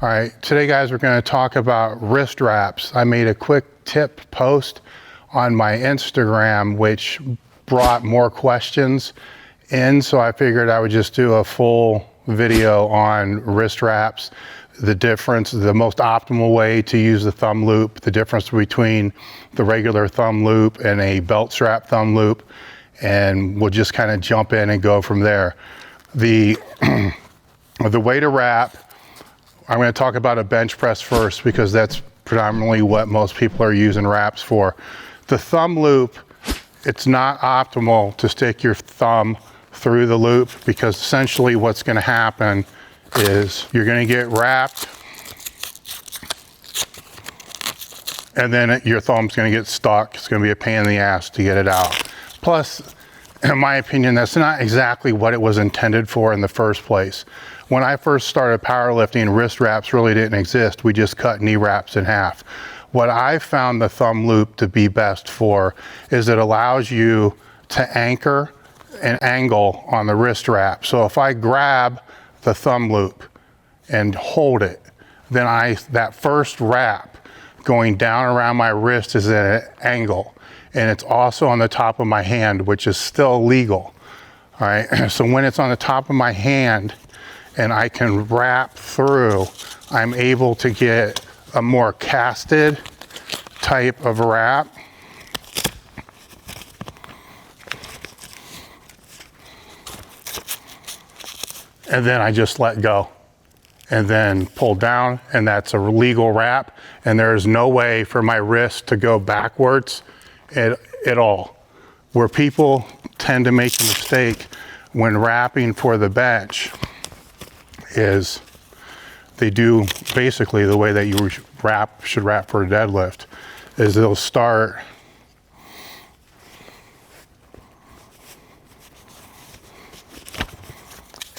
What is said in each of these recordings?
All right, today guys, we're going to talk about wrist wraps. I made a quick tip post on my Instagram, which brought more questions in, so I figured I would just do a full video on wrist wraps, the difference, the most optimal way to use the thumb loop, the difference between the regular thumb loop and a belt strap thumb loop, and we'll just kind of jump in and go from there. The way to wrap, I'm going to talk about a bench press first because that's predominantly what most people are using wraps for. The thumb loop, it's not optimal to stick your thumb through the loop because essentially what's going to happen is you're going to get wrapped and then your thumb's going to get stuck. It's going to be a pain in the ass to get it out. Plus, in my opinion, that's not exactly what it was intended for in the first place. When I first started powerlifting, wrist wraps really didn't exist. We just cut knee wraps in half. What I found the thumb loop to be best for is it allows you to anchor an angle on the wrist wrap. So if I grab the thumb loop and hold it, then that first wrap going down around my wrist is at an angle. And it's also on the top of my hand, which is still legal. All right, so when it's on the top of my hand and I can wrap through, I'm able to get a more casted type of wrap. And then I just let go and then pull down, and that's a legal wrap. And there's no way for my wrist to go backwards at all. Where people tend to make a mistake when wrapping for the bench is they do basically the way that you should wrap for a deadlift, is they'll start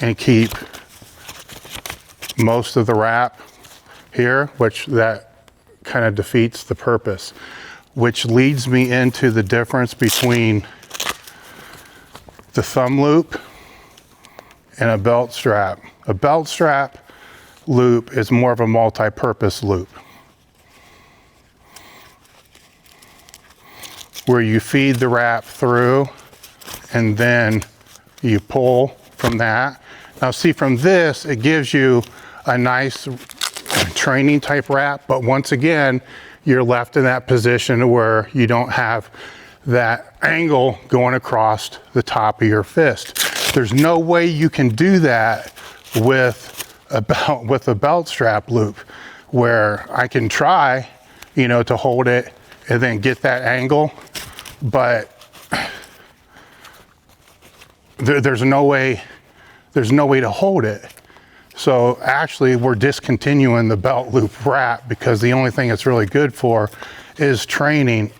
and keep most of the wrap here, which that kind of defeats the purpose, which leads me into the difference between the thumb loop and a belt strap. A belt strap loop is more of a multi-purpose loop where you feed the wrap through and then you pull from that. Now see, from this, it gives you a nice training type wrap, but once again, you're left in that position where you don't have that angle going across the top of your fist. There's no way you can do that with a belt strap loop, where I can try, to hold it and then get that angle, but there's no way to hold it. So actually we're discontinuing the belt loop wrap because the only thing it's really good for is training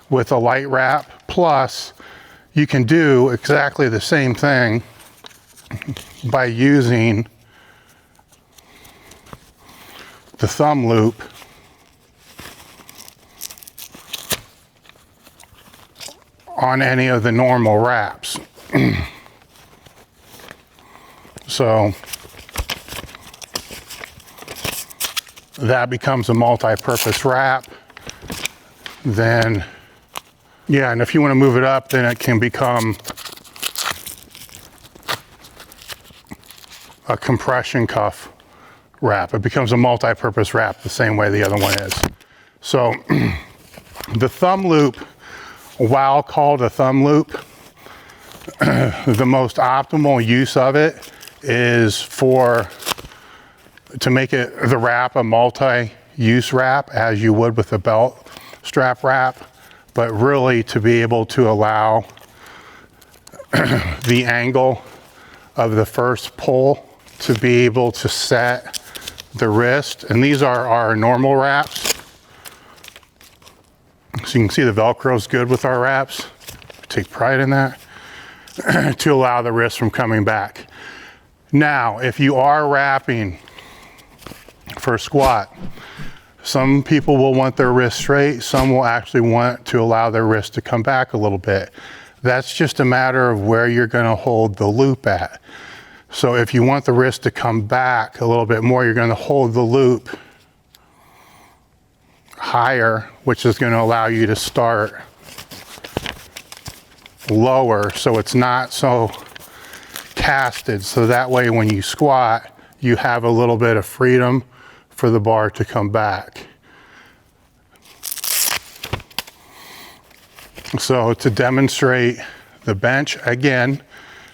with a light wrap. Plus you can do exactly the same thing by using the thumb loop on any of the normal wraps. So that becomes a multi-purpose wrap. Then, yeah, and if you want to move it up, then it can become a compression cuff wrap. It becomes a multi-purpose wrap the same way the other one is. So the thumb loop, while called a thumb loop, the most optimal use of it is to make it the wrap a multi-use wrap as you would with a belt strap wrap, but really to be able to allow the angle of the first pull to be able to set the wrist. And these are our normal wraps. So you can see the Velcro is good with our wraps. Take pride in that. To allow the wrist from coming back. Now, if you are wrapping for a squat, some people will want their wrist straight, some will actually want to allow their wrist to come back a little bit. That's just a matter of where you're going to hold the loop at. So if you want the wrist to come back a little bit more, you're going to hold the loop higher, which is going to allow you to start lower so it's not so casted. So that way when you squat, you have a little bit of freedom for the bar to come back. So to demonstrate the bench again,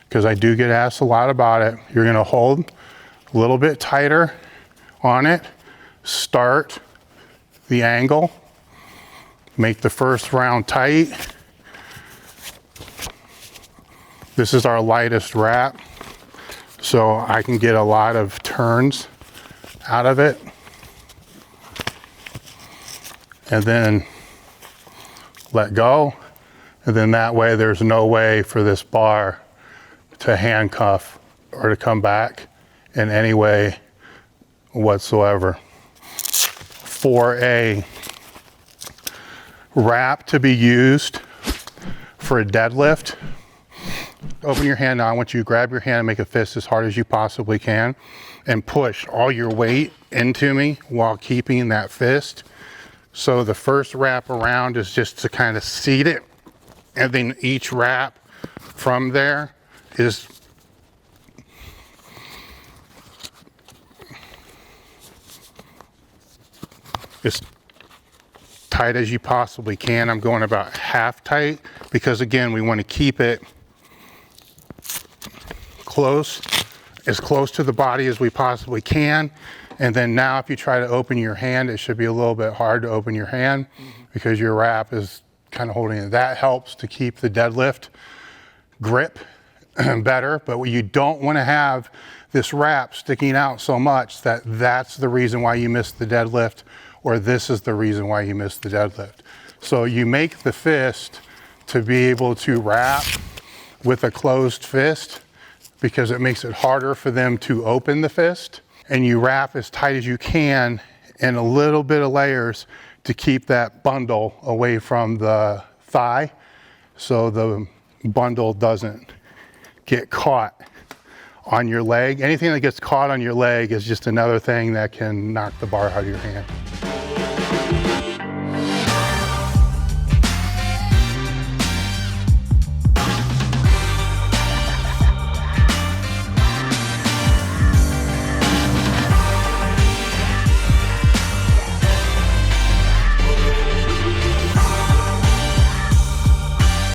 because I do get asked a lot about it, you're going to hold a little bit tighter on it, start the angle, make the first round tight. This is our lightest wrap, so I can get a lot of turns out of it. And then let go. And then that way there's no way for this bar to handcuff or to come back in any way whatsoever. For a wrap to be used for a deadlift, open your hand now. I want you to grab your hand and make a fist as hard as you possibly can and push all your weight into me while keeping that fist. So the first wrap around is just to kind of seat it, and then each wrap from there is as tight as you possibly can. I'm going about half tight because again, we want to keep it close, as close to the body as we possibly can. And then now if you try to open your hand, it should be a little bit hard to open your hand because your wrap is kind of holding it. That helps to keep the deadlift grip better, but you don't want to have this wrap sticking out so much that that's the reason why you missed the deadlift, or this is the reason why you missed the deadlift. So you make the fist to be able to wrap with a closed fist because it makes it harder for them to open the fist, and you wrap as tight as you can in a little bit of layers to keep that bundle away from the thigh so the bundle doesn't get caught on your leg. Anything that gets caught on your leg is just another thing that can knock the bar out of your hand.